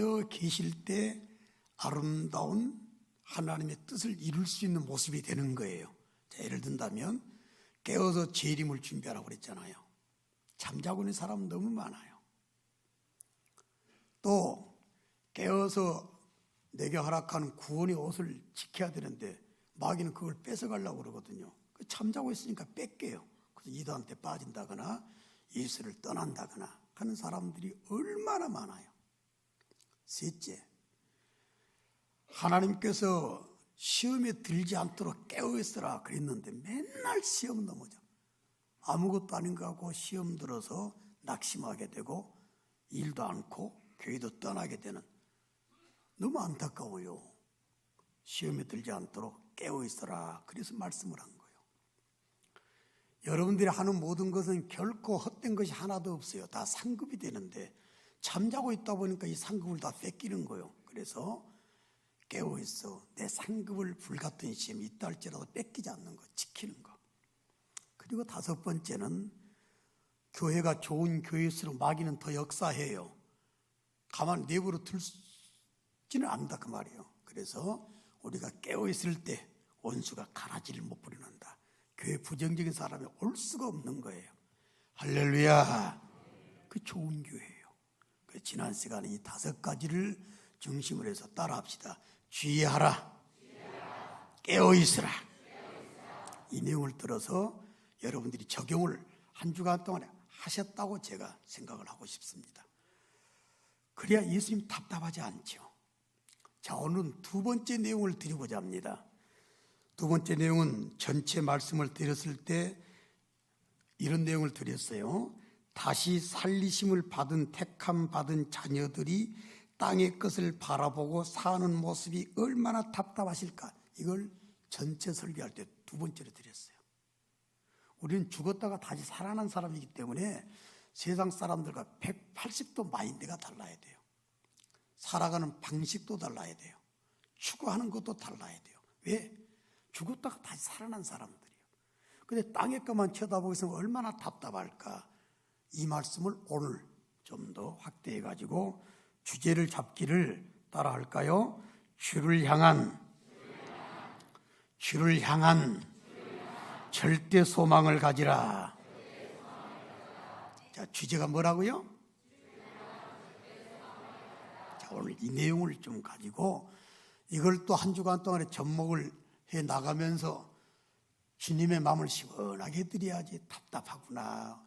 깨어 계실 때 아름다운 하나님의 뜻을 이룰 수 있는 모습이 되는 거예요. 자, 예를 든다면 깨어서 재림을 준비하라고 그랬잖아요. 잠자고 있는 사람 너무 많아요. 또 깨어서 내게 허락하는 구원의 옷을 지켜야 되는데 마귀는 그걸 뺏어가려고 그러거든요. 잠자고 있으니까 뺏겨요. 그래서 이단한테 빠진다거나 예수를 떠난다거나 하는 사람들이 얼마나 많아요. 셋째, 하나님께서 시험에 들지 않도록 깨어있으라 그랬는데 맨날 시험 넘어져. 아무것도 아닌 거 하고 시험 들어서 낙심하게 되고 일도 않고 교회도 떠나게 되는, 너무 안타까워요. 시험에 들지 않도록 깨어있으라 그래서 말씀을 한 거예요. 여러분들이 하는 모든 것은 결코 헛된 것이 하나도 없어요. 다 상급이 되는데 잠자고 있다 보니까 이 상급을 다 뺏기는 거예요. 그래서 깨어있어 내 상급을 불같은 시험이 있다 할지라도 뺏기지 않는 것, 지키는 것. 그리고 다섯 번째는 교회가 좋은 교회일수록 마귀는 더 역사해요. 가만 내버려 둘지는 않는다 그 말이에요. 그래서 우리가 깨어있을 때 원수가 가라지를 못 부려낸다. 교회 부정적인 사람이 올 수가 없는 거예요. 할렐루야. 그 좋은 교회예요. 그 지난 시간에 이 다섯 가지를 중심으로 해서 따라합시다. 주의하라, 깨어있으라. 이 내용을 들어서 여러분들이 적용을 한 주간 동안에 하셨다고 제가 생각을 하고 싶습니다. 그래야 예수님 답답하지 않죠. 자, 오늘은 두 번째 내용을 드리고자 합니다. 두 번째 내용은 전체 말씀을 드렸을 때 이런 내용을 드렸어요. 다시 살리심을 받은 택함 받은 자녀들이 땅의 것을 바라보고 사는 모습이 얼마나 답답하실까. 이걸 전체 설교할 때 두 번째로 드렸어요. 우리는 죽었다가 다시 살아난 사람이기 때문에 세상 사람들과 180도 마인드가 달라야 돼요. 살아가는 방식도 달라야 돼요. 추구하는 것도 달라야 돼요. 왜? 죽었다가 다시 살아난 사람들이에요. 근데 땅의 것만 쳐다보고 있으면 얼마나 답답할까. 이 말씀을 오늘 좀 더 확대해 가지고 주제를 잡기를 따라 할까요? 주를 향한 절대 소망을 가지라. 자, 주제가 뭐라고요? 자, 오늘 이 내용을 좀 가지고 이걸 또 한 주간 동안에 접목을 해 나가면서 주님의 마음을 시원하게 해드려야지. 답답하구나,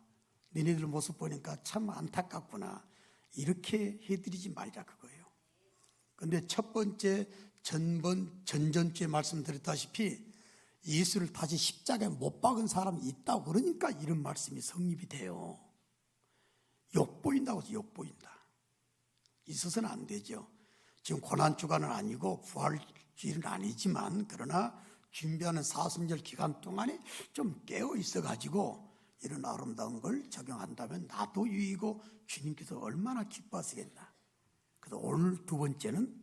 너희들 모습 보니까 참 안타깝구나, 이렇게 해드리지 말자 그거예요. 근데 첫 번째 전전주에 말씀드렸다시피 예수를 다시 십자가에 못 박은 사람이 있다고 그러니까 이런 말씀이 성립이 돼요. 욕보인다고 해서 욕보인다. 있어서는 안 되죠. 지금 고난주간은 아니고 부활주일은 아니지만 그러나 준비하는 사순절 기간 동안에 좀 깨어 있어가지고 이런 아름다운 걸 적용한다면 나도 유익이고 주님께서 얼마나 기뻐하시겠나. 그래서 오늘 두 번째는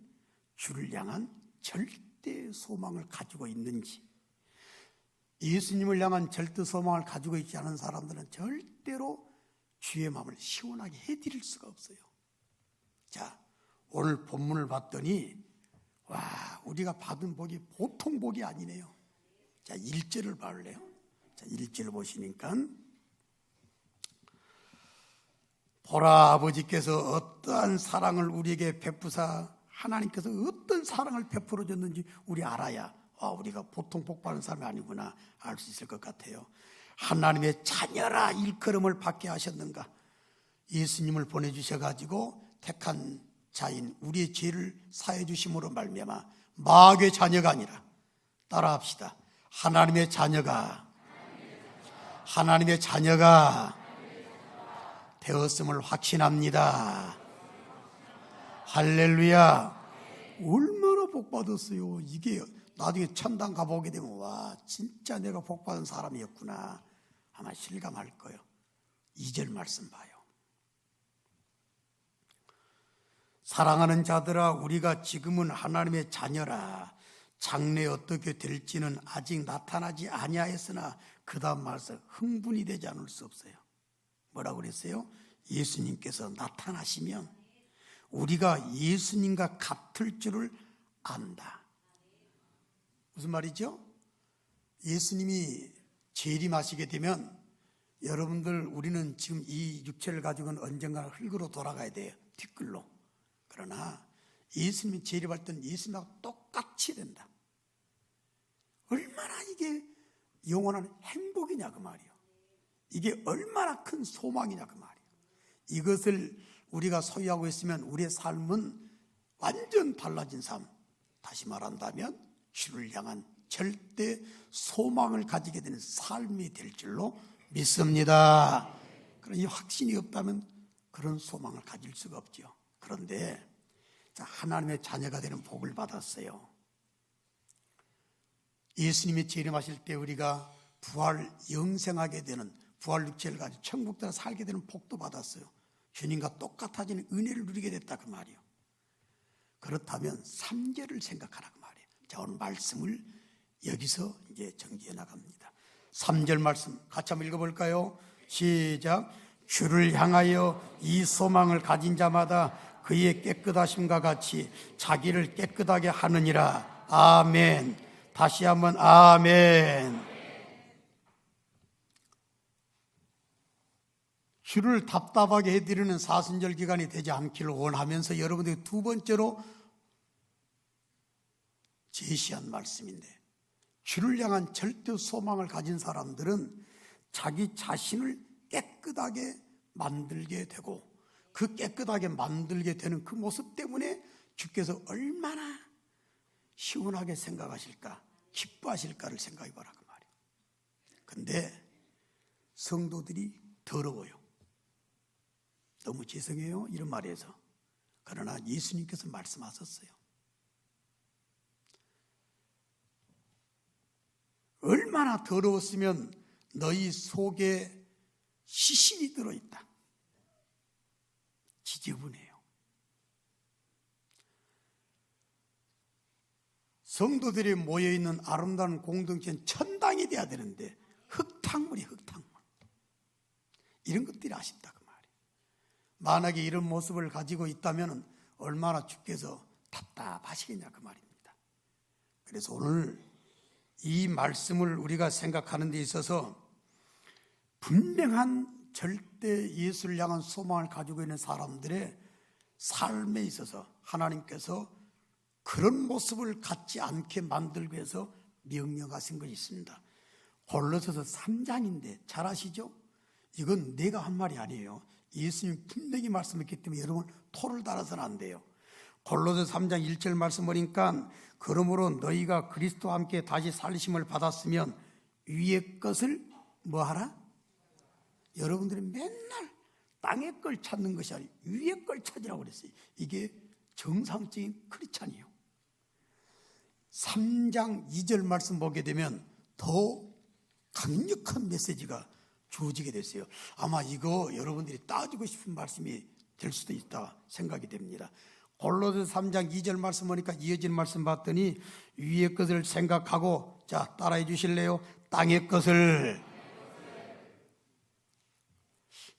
주를 향한 절대 소망을 가지고 있는지. 예수님을 향한 절대 소망을 가지고 있지 않은 사람들은 절대로 주의 마음을 시원하게 해드릴 수가 없어요. 자, 오늘 본문을 봤더니 와, 우리가 받은 복이 보통 복이 아니네요. 자, 1절을 봐볼래요? 자, 1절 보시니까 보라, 아버지께서 어떠한 사랑을 우리에게 베푸사 하나님께서 어떤 사랑을 베풀어 줬는지 우리 알아야 우리가 보통 복 받는 사람이 아니구나 알 수 있을 것 같아요. 하나님의 자녀라 일컬음을 받게 하셨는가. 예수님을 보내주셔가지고 택한 자인 우리의 죄를 사해 주심으로 말미암아 마귀의 자녀가 아니라, 따라합시다. 하나님의 자녀가 되었음을 확신합니다. 할렐루야. 얼마나 복 받았어요. 이게 나중에 천당 가보게 되면 와, 진짜 내가 복 받은 사람이었구나 아마 실감할 거예요. 2절 말씀 봐요. 사랑하는 자들아, 우리가 지금은 하나님의 자녀라. 장래 어떻게 될지는 아직 나타나지 아니하였으나 그 다음 말씀 흥분이 되지 않을 수 없어요. 뭐라고 그랬어요? 예수님께서 나타나시면 우리가 예수님과 같을 줄을 안다. 무슨 말이죠? 예수님이 재림하시게 되면 여러분들, 우리는 지금 이 육체를 가지고는 언젠가 흙으로 돌아가야 돼요. 뒷글로. 그러나 예수님이 재림할 때는 예수님하고 똑같이 된다. 얼마나 이게 영원한 행복이냐 그 말이에요. 이게 얼마나 큰 소망이냐 그 말이에요. 이것을 우리가 소유하고 있으면 우리의 삶은 완전 달라진 삶. 다시 말한다면 주를 향한 절대 소망을 가지게 되는 삶이 될 줄로 믿습니다. 그러나 이 확신이 없다면 그런 소망을 가질 수가 없죠. 그런데 하나님의 자녀가 되는 복을 받았어요. 예수님이 재림하실 때 우리가 부활 영생하게 되는, 부활 육체를 가지고 천국 들어 살게 되는 복도 받았어요. 주님과 똑같아지는 은혜를 누리게 됐다 그 말이에요. 그렇다면 3절을 생각하라 그 말이에요. 자, 오늘 말씀을 여기서 이제 정리해 나갑니다. 3절 말씀 같이 한번 읽어볼까요? 시작. 주를 향하여 이 소망을 가진 자마다 그의 깨끗하심과 같이 자기를 깨끗하게 하느니라. 아멘. 다시 한번 아멘. 주를 답답하게 해드리는 사순절 기간이 되지 않기를 원하면서 여러분들이 두 번째로 제시한 말씀인데, 주를 향한 절대 소망을 가진 사람들은 자기 자신을 깨끗하게 만들게 되고, 그 깨끗하게 만들게 되는 그 모습 때문에 주께서 얼마나 시원하게 생각하실까, 기뻐하실까를 생각해 보라 그 말이에요. 근데 성도들이 더러워요. 너무 죄송해요 이런 말에서. 그러나 예수님께서 말씀하셨어요. 얼마나 더러웠으면 너희 속에 시신이 들어있다. 지저분해요. 성도들이 모여있는 아름다운 공동체는 천당이 돼야 되는데 흙탕물이 흙탕물. 이런 것들이 아쉽다 그 말이에요. 만약에 이런 모습을 가지고 있다면 얼마나 주께서 답답하시겠냐 그 말입니다. 그래서 오늘 이 말씀을 우리가 생각하는 데 있어서 분명한 절대 예수를 향한 소망을 가지고 있는 사람들의 삶에 있어서 하나님께서 그런 모습을 갖지 않게 만들기 위해서 명령하신 것이 있습니다. 골로새서 3장인데 잘 아시죠? 이건 내가 한 말이 아니에요. 예수님이 분명히 말씀했기 때문에 여러분 토를 달아서는 안 돼요. 골로새 3장 1절 말씀 보니까 그러므로 너희가 그리스도와 함께 다시 살리심을 받았으면 위의 것을 뭐하라? 여러분들이 맨날 땅의 걸 찾는 것이 아니고 위의 걸 찾으라고 그랬어요. 이게 정상적인 크리스찬이에요. 3장 2절 말씀 보게 되면 더 강력한 메시지가 주어지게 됐어요. 아마 이거 여러분들이 따지고 싶은 말씀이 될 수도 있다 생각이 됩니다. 골로새 3장 2절 말씀 보니까 이어진 말씀 봤더니 위의 것을 생각하고, 자 따라해 주실래요? 땅의 것을.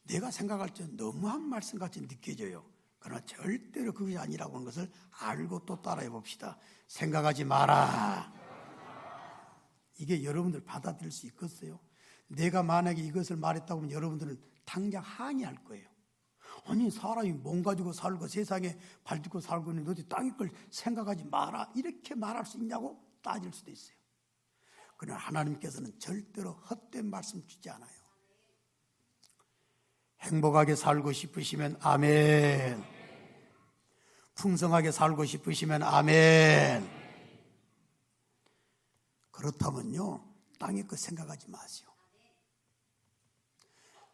내가 생각할 때 너무한 말씀같이 느껴져요. 그러나 절대로 그것이 아니라고 하는 것을 알고 또 따라해 봅시다. 생각하지 마라. 이게 여러분들 받아들일 수 있겠어요? 내가 만약에 이것을 말했다고 하면 여러분들은 당장 항의할 거예요. 아니 사람이 몸 가지고 살고 세상에 발 딛고 살고 있는데 어디 땅의 걸 생각하지 마라 이렇게 말할 수 있냐고 따질 수도 있어요. 그러나 하나님께서는 절대로 헛된 말씀 주지 않아요. 행복하게 살고 싶으시면 아멘. 풍성하게 살고 싶으시면 아멘. 그렇다면요 땅의 것 생각하지 마세요.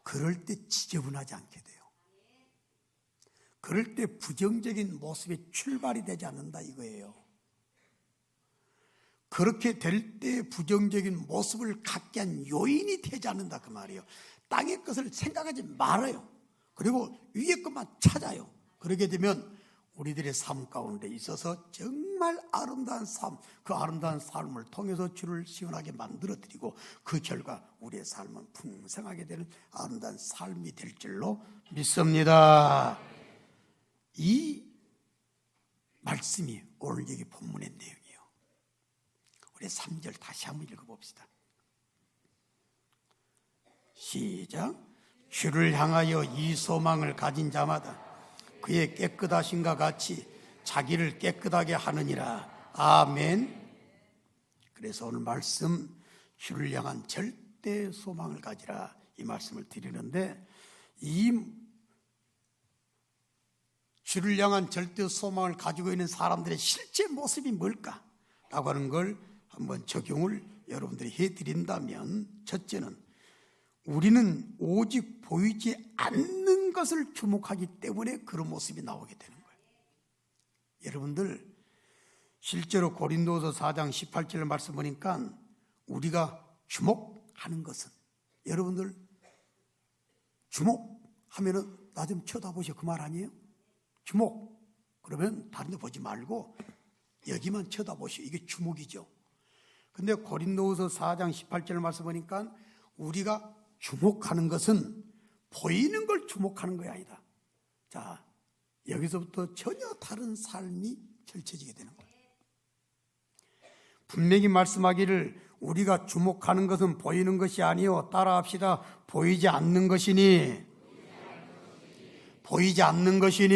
그럴 때 지저분하지 않게 돼요. 그럴 때 부정적인 모습에 출발이 되지 않는다 이거예요. 그렇게 될 때 부정적인 모습을 갖게 한 요인이 되지 않는다 그 말이에요. 땅의 것을 생각하지 말아요. 그리고 위의 것만 찾아요. 그러게 되면 우리들의 삶 가운데 있어서 정말 아름다운 삶, 그 아름다운 삶을 통해서 주를 시원하게 만들어드리고 그 결과 우리의 삶은 풍성하게 되는 아름다운 삶이 될 줄로 믿습니다. 이 말씀이 오늘 여기 본문의 내용이에요. 우리 3절 다시 한번 읽어봅시다. 시작. 주를 향하여 이 소망을 가진 자마다 그의 깨끗하심과 같이 자기를 깨끗하게 하느니라. 아멘. 그래서 오늘 말씀, 주를 향한 절대 소망을 가지라, 이 말씀을 드리는데, 이 주를 향한 절대 소망을 가지고 있는 사람들의 실제 모습이 뭘까라고 하는 걸 한번 적용을 여러분들이 해드린다면, 첫째는 우리는 오직 보이지 않는 것을 주목하기 때문에 그런 모습이 나오게 되는 거예요. 여러분들 실제로 고린도서 4장 18절 말씀 보니까 우리가 주목하는 것은, 여러분들 주목하면은 나 좀 쳐다보시오, 그 말 아니에요? 주목, 그러면 다른 데 보지 말고 여기만 쳐다보시오, 이게 주목이죠. 근데 고린도서 4장 18절 말씀 보니까 우리가 주목하는 것은 보이는 걸 주목하는 것이 아니다. 자, 여기서부터 전혀 다른 삶이 펼쳐지게 되는 거예요. 분명히 말씀하기를 우리가 주목하는 것은 보이는 것이 아니요, 따라합시다. 보이지 않는 것이니. 보이지 않는 것이니.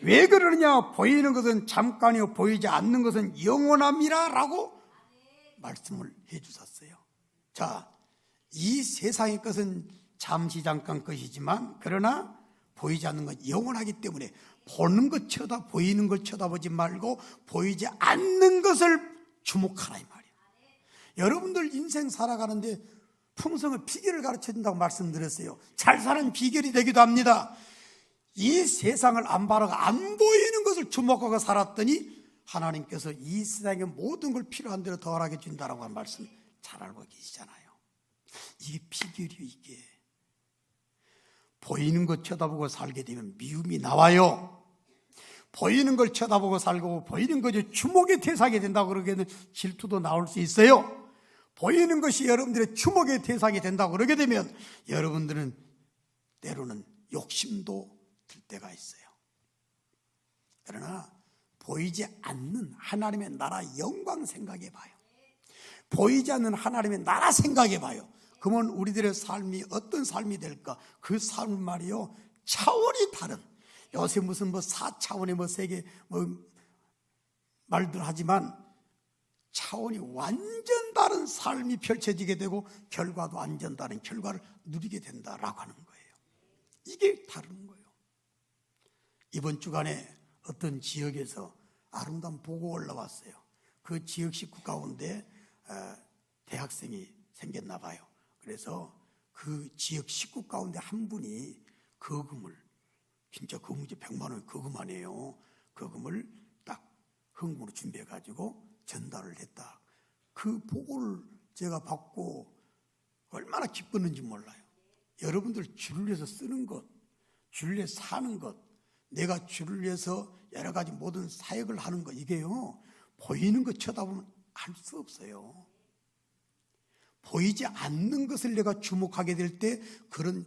왜 그러느냐? 보이는 것은 잠깐이요, 보이지 않는 것은 영원함이라 라고 말씀을 해 주셨어요. 자, 이 세상의 것은 잠시 잠깐 것이지만, 그러나 보이지 않는 건 영원하기 때문에 보는 것 보이는 걸 쳐다보지 말고 보이지 않는 것을 주목하라, 이 말이에요. 여러분들 인생 살아가는데 풍성한 비결을 가르쳐 준다고 말씀드렸어요. 잘 사는 비결이 되기도 합니다. 이 세상을 안 바라고 안 보이는 것을 주목하고 살았더니 하나님께서 이 세상의 모든 걸 필요한 대로 더하게 준다라고 한 말씀 잘 알고 계시잖아요. 이게 비결이에요. 이게 보이는 것 쳐다보고 살게 되면 미움이 나와요. 보이는 걸 쳐다보고 살고 보이는 것이 주목의 대상이 된다고 그러게 되면 질투도 나올 수 있어요. 보이는 것이 여러분들의 주목의 대상이 된다고 그러게 되면 여러분들은 때로는 욕심도 들 때가 있어요. 그러나 보이지 않는 하나님의 나라 영광 생각해 봐요. 보이지 않는 하나님의 나라 생각해 봐요. 그러면 우리들의 삶이 어떤 삶이 될까? 그 삶은 말이요, 차원이 다른, 요새 무슨 4차원의 세계 말들 하지만 차원이 완전 다른 삶이 펼쳐지게 되고 결과도 완전 다른 결과를 누리게 된다라고 하는 거예요. 이게 다른 거예요. 이번 주간에 어떤 지역에서 아름다운 보고가 올라왔어요. 그 지역 식구 가운데 대학생이 생겼나 봐요. 그래서 그 지역 식구 가운데 한 분이 거금을, 진짜 거금 100만 원 거금 아니에요. 거금을 딱 헌금으로 준비해가지고 전달을 했다. 그 보고를 제가 받고 얼마나 기뻤는지 몰라요. 여러분들 주를 위해서 쓰는 것, 주를 위해서 사는 것, 내가 주를 위해서 여러 가지 모든 사역을 하는 것, 이게요, 보이는 것 쳐다보면 알 수 없어요. 보이지 않는 것을 내가 주목하게 될 때 그런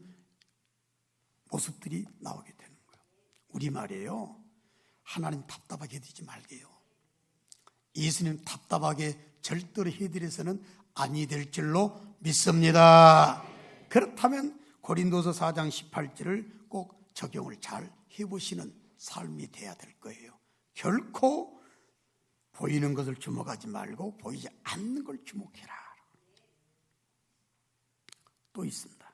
모습들이 나오게 되는 거예요. 우리말이에요, 하나님 답답하게 해드리지 말게요. 예수님 답답하게 절대로 해드려서는 아니 될 줄로 믿습니다. 그렇다면 고린도서 4장 18절을 꼭 적용을 잘 해보시는 삶이 돼야 될 거예요. 결코 보이는 것을 주목하지 말고 보이지 않는 걸 주목해라. 또 있습니다.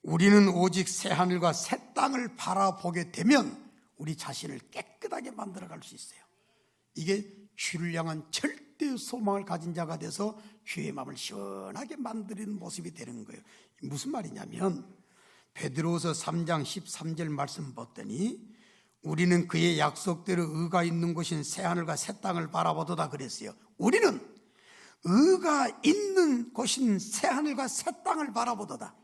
우리는 오직 새 하늘과 새 땅을 바라보게 되면 우리 자신을 깨끗하게 만들어갈 수 있어요. 이게 주를 향한 절대 소망을 가진 자가 돼서 주의 마음을 시원하게 만드는 모습이 되는 거예요. 무슨 말이냐면 베드로서 3장 13절 말씀 봤더니 우리는 그의 약속대로 의가 있는 곳인 새 하늘과 새 땅을 바라보도다 그랬어요. 우리는 의가 있는 곳인 새 하늘과 새 땅을 바라보도다.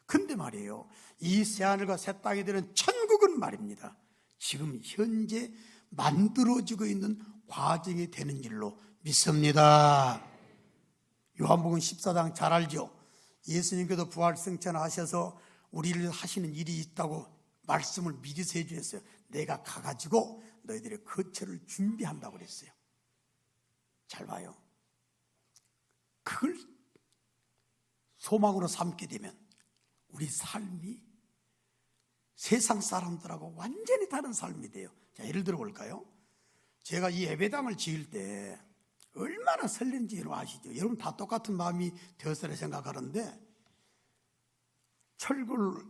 근데 말이에요, 이 새 하늘과 새 땅이 되는 천국은 말입니다, 지금 현재 만들어지고 있는 과정이 되는 일로 믿습니다. 요한복음 14장 잘 알죠? 예수님께서 부활승천하셔서 우리를 하시는 일이 있다고 말씀을 미리서 해주셨어요. 내가 가가지고 너희들의 거처를 준비한다고 그랬어요. 잘 봐요. 그걸 소망으로 삼게 되면 우리 삶이 세상 사람들하고 완전히 다른 삶이 돼요. 자, 예를 들어 볼까요? 제가 이 예배당을 지을 때 얼마나 설렌지 여러분 아시죠? 여러분 다 똑같은 마음이 되었으라 생각하는데, 철골로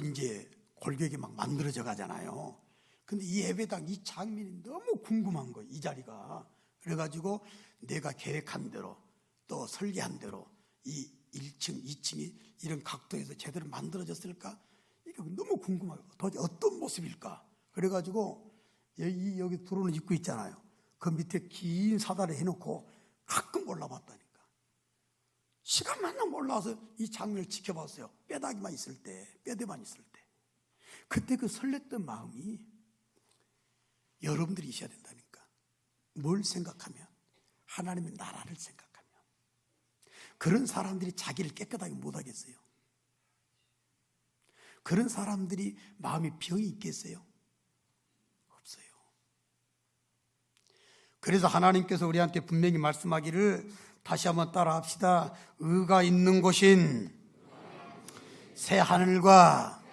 이제 골격이 막 만들어져 가잖아요. 근데 이 예배당 이 장면이 너무 궁금한 거예요, 이 자리가. 그래가지고 내가 계획한 대로 또 설계한 대로 이 1층, 2층이 이런 각도에서 제대로 만들어졌을까? 이게 너무 궁금해요. 도대체 어떤 모습일까? 그래가지고 여기 들어오는 입구 있잖아요. 그 밑에 긴 사다리 해놓고 가끔 올라봤다니까. 시간만 나면 올라와서 이 장면을 지켜봤어요. 뼈다귀만 있을 때, 뼈대만 있을 때. 그때 그 설렜던 마음이 여러분들이 있어야 된다니까. 뭘 생각하면? 하나님의 나라를 생각하면. 그런 사람들이 자기를 깨끗하게 못하겠어요? 그런 사람들이 마음에 병이 있겠어요? 없어요. 그래서 하나님께서 우리한테 분명히 말씀하기를, 다시 한번 따라 합시다. 의가 있는 곳인 새 하늘과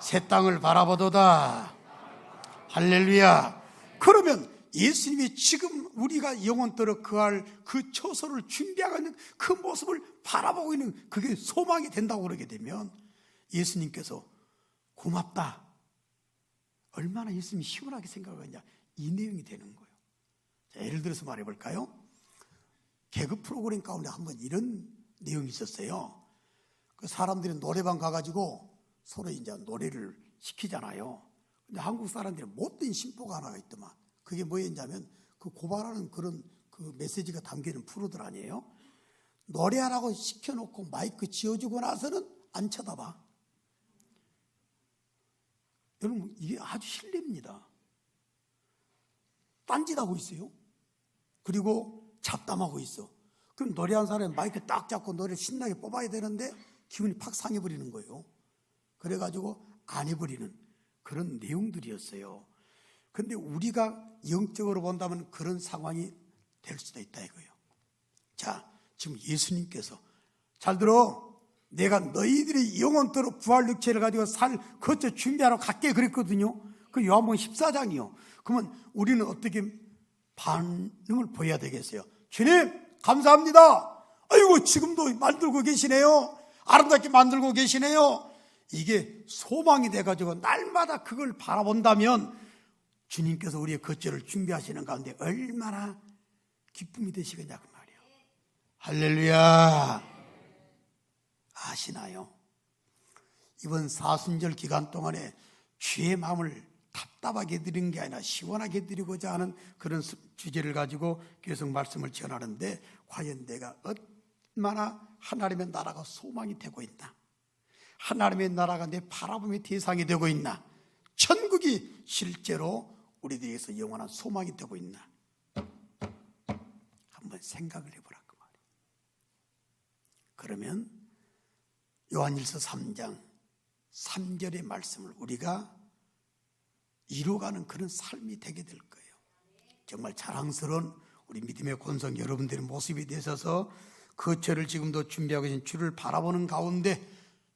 새 땅을 바라보도다. 할렐루야. 그러면 예수님이 지금 우리가 영원토록 거할 그 처소를 준비하고 있는 그 모습을 바라보고 있는, 그게 소망이 된다고 그러게 되면 예수님께서 고맙다. 얼마나 예수님이 시원하게 생각하느냐, 이 내용이 되는 거예요. 자, 예를 들어서 말해볼까요? 개그 프로그램 가운데 한번 이런 내용이 있었어요. 그 사람들이 노래방 가가지고 서로 이제 노래를 시키잖아요. 근데 한국 사람들이 못된 심보가 하나가 있더만. 그게 뭐였냐면 그 고발하는 그런 그 메시지가 담겨있는 프로들 아니에요? 노래하라고 시켜놓고 마이크 지어주고 나서는 안 쳐다봐. 여러분, 이게 아주 실례입니다. 딴짓하고 있어요. 그리고 잡담하고 있어. 그럼 노래하는 사람이 마이크 딱 잡고 노래를 신나게 뽑아야 되는데 기분이 팍 상해버리는 거예요. 그래가지고 안 해버리는 그런 내용들이었어요. 근데 우리가 영적으로 본다면 그런 상황이 될 수도 있다 이거예요. 자, 지금 예수님께서, 잘 들어, 내가 너희들이 영원토록 부활 육체를 가지고 살 거처 준비하러 갈게 그랬거든요. 그 요한복음 14장이요. 그러면 우리는 어떻게 반응을 보여야 되겠어요? 주님 감사합니다. 아이고 지금도 만들고 계시네요. 아름답게 만들고 계시네요. 이게 소망이 돼가지고 날마다 그걸 바라본다면 주님께서 우리의 거처를 준비하시는 가운데 얼마나 기쁨이 되시겠냐 그 말이에요. 할렐루야. 아시나요? 이번 사순절 기간 동안에 주의 마음을 답답하게 해드리는 게 아니라 시원하게 해드리고자 하는 그런 주제를 가지고 계속 말씀을 전하는데, 과연 내가 얼마나 하나님의 나라가 소망이 되고 있나, 하나님의 나라가 내 바라봄의 대상이 되고 있나, 천국이 실제로 우리들에게서 영원한 소망이 되고 있나, 한번 생각을 해보라 그 말이에요. 그러면 요한일서 3장 3절의 말씀을 우리가 이루어가는 그런 삶이 되게 될 거예요. 정말 자랑스러운 우리 믿음의 권성 여러분들의 모습이 되셔서 거처를 지금도 준비하고 계신 주를 바라보는 가운데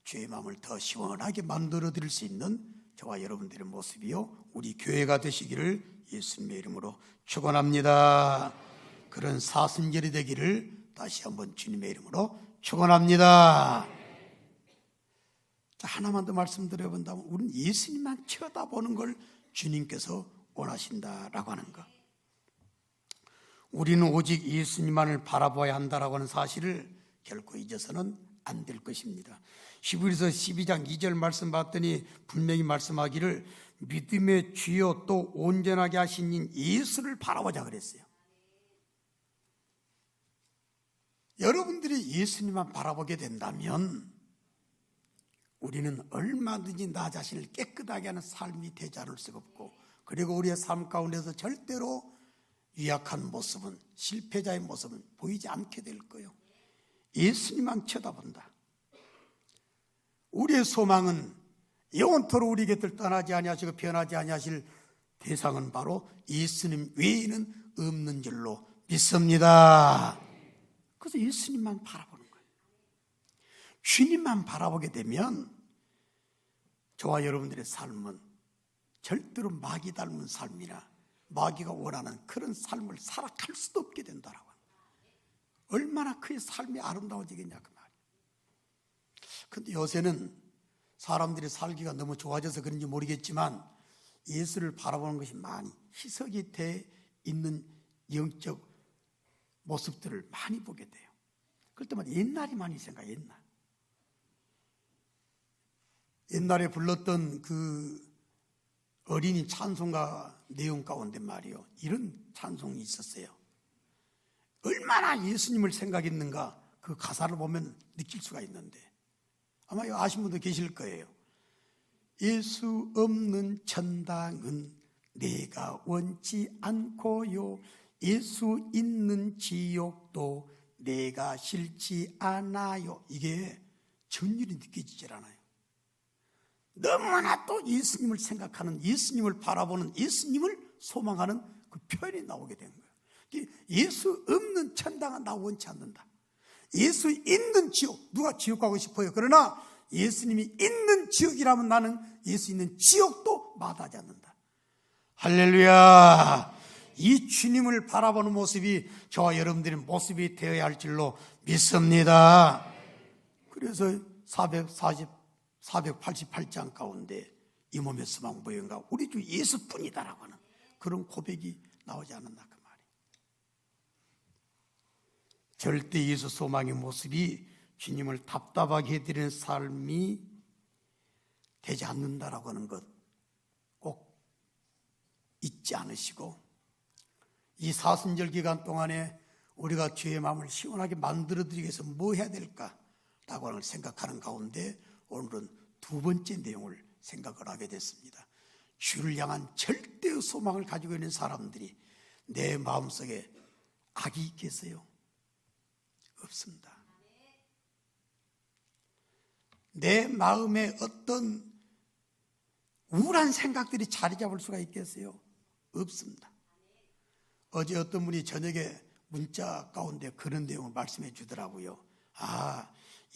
주의 마음을 더 시원하게 만들어 드릴 수 있는 저와 여러분들의 모습이요, 우리 교회가 되시기를 예수님의 이름으로 축원합니다. 그런 사순절이 되기를 다시 한번 주님의 이름으로 축원합니다. 자, 하나만 더 말씀드려본다면 우리는 예수님만 쳐다보는 걸 주님께서 원하신다라고 하는 것. 우리는 오직 예수님만을 바라봐야 한다라고 하는 사실을 결코 잊어서는 안 될 것입니다. 히브리서 12장 2절 말씀 봤더니 분명히 말씀하기를 믿음의 주요 또 온전하게 하신 인 예수를 바라보자 그랬어요. 여러분들이 예수님만 바라보게 된다면 우리는 얼마든지 나 자신을 깨끗하게 하는 삶이 되지 않을 수가 없고, 그리고 우리의 삶 가운데서 절대로 유약한 모습은, 실패자의 모습은 보이지 않게 될 거예요. 예수님만 쳐다본다. 우리의 소망은 영원토록 우리 곁을 떠나지 아니하시고 변하지 아니하실 대상은 바로 예수님 외에는 없는 줄로 믿습니다. 그래서 예수님만 바라보는 거예요. 주님만 바라보게 되면 저와 여러분들의 삶은 절대로 마귀 닮은 삶이나 마귀가 원하는 그런 삶을 살아갈 수도 없게 된다라고. 얼마나 그의 삶이 아름다워지겠냐 그 말이에요. 그런데 요새는 사람들이 살기가 너무 좋아져서 그런지 모르겠지만 예수를 바라보는 것이 많이 희석이 돼 있는 영적 모습들을 많이 보게 돼요. 그럴 때마다 옛날이 많이 생각해요. 옛날에 불렀던 그 어린이 찬송가 내용 가운데 말이요, 이런 찬송이 있었어요. 얼마나 예수님을 생각했는가 그 가사를 보면 느낄 수가 있는데, 아마 아신 분도 계실 거예요. 예수 없는 천당은 내가 원치 않고요, 예수 있는 지옥도 내가 싫지 않아요. 이게 전율이 느껴지질 않아요. 너무나 또 예수님을 생각하는, 예수님을 바라보는, 예수님을 소망하는 그 표현이 나오게 된 거예요. 예수 없는 천당은 나 원치 않는다. 예수 있는 지옥, 누가 지옥 가고 싶어요? 그러나 예수님이 있는 지옥이라면 나는 예수 있는 지옥도 마다하지 않는다. 할렐루야. 이 주님을 바라보는 모습이 저와 여러분들의 모습이 되어야 할 줄로 믿습니다. 그래서 488장 가운데 이 몸의 소망 무엇인가, 우리 주 예수뿐이다라고 하는 그런 고백이 나오지 않았나 그 말이에요. 절대 예수 소망의 모습이 주님을 답답하게 해드리는 삶이 되지 않는다라고 하는 것 꼭 잊지 않으시고, 이 사순절 기간 동안에 우리가 주의 마음을 시원하게 만들어드리기 위해서 뭐 해야 될까라고 하는 걸 생각하는 가운데 오늘은 두 번째 내용을 생각을 하게 됐습니다. 주를 향한 절대의 소망을 가지고 있는 사람들이 내 마음속에 악이 있겠어요? 없습니다. 내 마음에 어떤 우울한 생각들이 자리 잡을 수가 있겠어요? 없습니다. 어제 어떤 분이 저녁에 문자 가운데 그런 내용을 말씀해 주더라고요.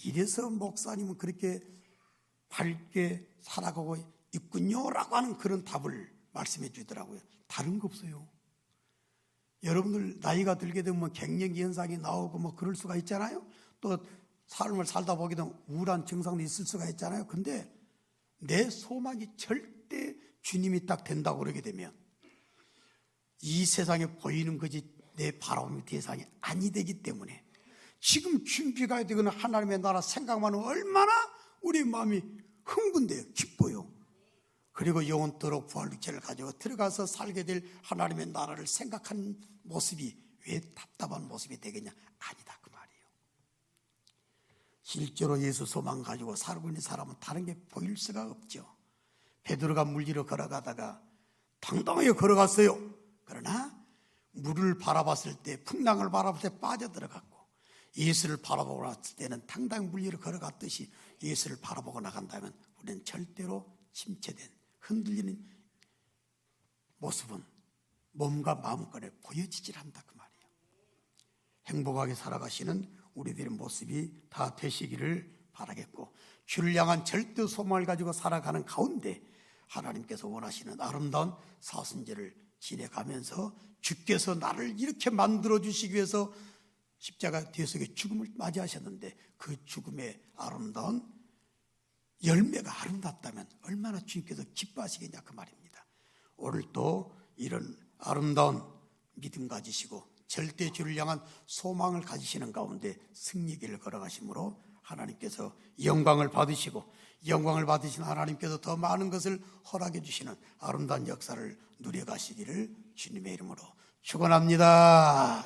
이래서 목사님은 그렇게 밝게 살아가고 있군요 라고 하는 그런 답을 말씀해 주더라고요. 다른 거 없어요. 여러분들 나이가 들게 되면 갱년기 현상이 나오고 뭐 그럴 수가 있잖아요. 또 삶을 살다 보게 되면 우울한 증상도 있을 수가 있잖아요. 근데 내 소망이 절대 주님이 딱 된다고 그러게 되면 이 세상에 보이는 것이 내 바라보는 대상이 아니 되기 때문에 지금 준비가 되거나 하나님의 나라 생각만 하면 얼마나 우리 마음이 흥분돼요. 기뻐요. 그리고 영원토록 부활육체를 가지고 들어가서 살게 될 하나님의 나라를 생각하는 모습이 왜 답답한 모습이 되겠냐? 아니다 그 말이에요. 실제로 예수 소망 가지고 살고 있는 사람은 다른 게 보일 수가 없죠. 베드로가 물 위로 걸어가다가 당당하게 걸어갔어요. 그러나 물을 바라봤을 때, 풍랑을 바라볼 때 빠져들어갔고, 예수를 바라보고 났을 때는 당당히 물 위로 걸어갔듯이 예수를 바라보고 나간다면 우리는 절대로 침체된, 흔들리는 모습은 몸과 마음권에 보여지질 않는다 그 말이에요. 행복하게 살아가시는 우리들의 모습이 다 되시기를 바라겠고, 주를 향한 절대 소망을 가지고 살아가는 가운데 하나님께서 원하시는 아름다운 사순절을 지내가면서 주께서 나를 이렇게 만들어주시기 위해서 십자가 뒤에서의 죽음을 맞이하셨는데 그 죽음의 아름다운 열매가 아름답다면 얼마나 주님께서 기뻐하시겠냐 그 말입니다. 오늘 또 이런 아름다운 믿음 가지시고 절대 주를 향한 소망을 가지시는 가운데 승리길을 걸어가심으로 하나님께서 영광을 받으시고, 영광을 받으신 하나님께서 더 많은 것을 허락해 주시는 아름다운 역사를 누려가시기를 주님의 이름으로 축원합니다.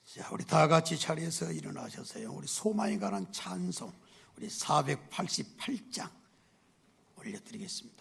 자, 우리 다 같이 자리에서 일어나셔서요, 우리 소망에 관한 찬송, 우리 488장 올려드리겠습니다.